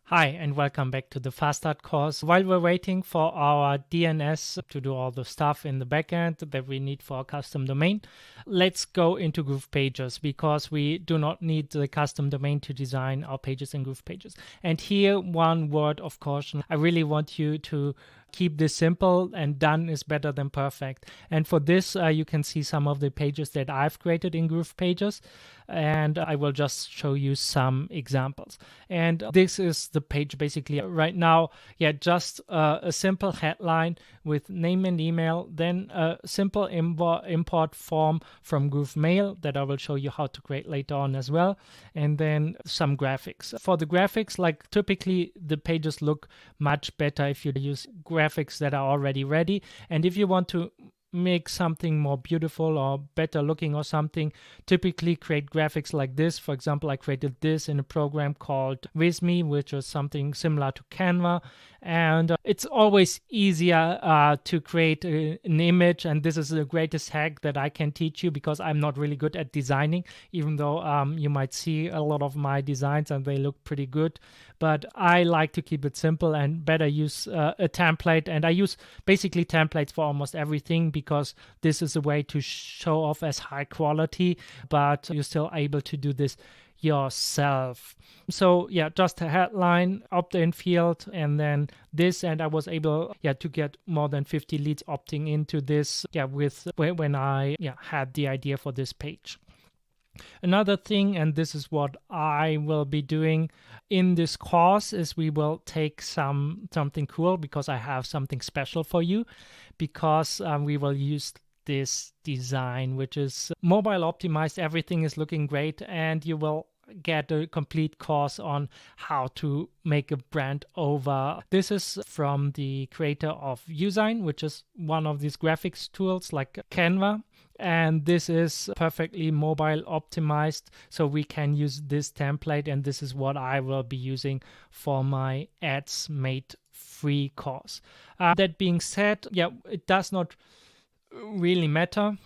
Hi, and welcome back to the Fast Start course. While we're waiting for our DNS to do all the stuff in the backend that we need for our custom domain, let's go into GroovePages because we do not need the custom domain to design our pages in GroovePages. And here, one word of caution. I really want you to keep this simple, and done is better than perfect. And for this, you can see some of the pages that I've created in GroovePages, and I will just show you some examples. And this is the page basically right now. Just a simple headline with name and email, then a simple import form from GrooveMail that I will show you how to create later on as well, and then some graphics. For the graphics, like typically the pages look much better if you use graphics that are already ready, and if you want to make something more beautiful or better looking or something, typically create graphics like this. For example, I created this in a program called Visme, which is something similar to Canva, and it's always easier to create an image, and this is the greatest hack that I can teach you because I'm not really good at designing, even though you might see a lot of my designs and they look pretty good, but I like to keep it simple and better use a template, and I use basically templates for almost everything because this is a way to show off as high quality, but you're still able to do this yourself. So just a headline, opt-in field, and then this, and I was able to get more than 50 leads opting into this with when I had the idea for this page. Another thing, and this is what I will be doing in this course, is we will take something cool because I have something special for you, because we will use this design, which is mobile optimized. Everything is looking great, and you will get a complete course on how to make a brand over. This is from the creator of Usign, which is one of these graphics tools like Canva. And this is perfectly mobile optimized, so we can use this template, and this is what I will be using for my Ads Made Free course. That being said, it does not really matter.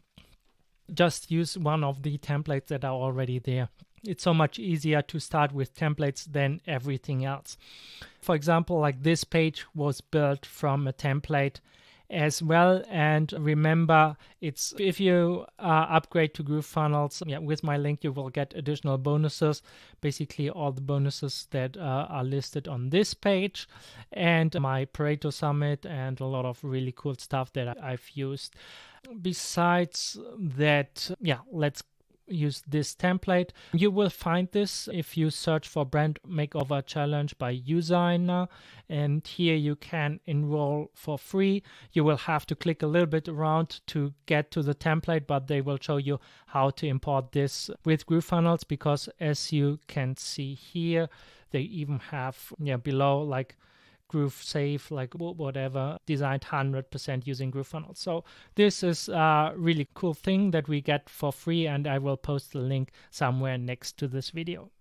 Just use one of the templates that are already there. It's so much easier to start with templates than everything else. For example, like this page was built from a template as well. And remember, it's if you upgrade to GrooveFunnels, with my link, you will get additional bonuses, basically all the bonuses that are listed on this page, and my Pareto Summit, and a lot of really cool stuff that I've used. Besides that, let's use this template. You will find this if you search for Brand Makeover Challenge by Usign, and here you can enroll for free. You will have to click a little bit around to get to the template, but they will show you how to import this with GrooveFunnels, because as you can see here, they even have below like Groove Save, like whatever, designed 100% using GrooveFunnels. So this is a really cool thing that we get for free, and I will post the link somewhere next to this video.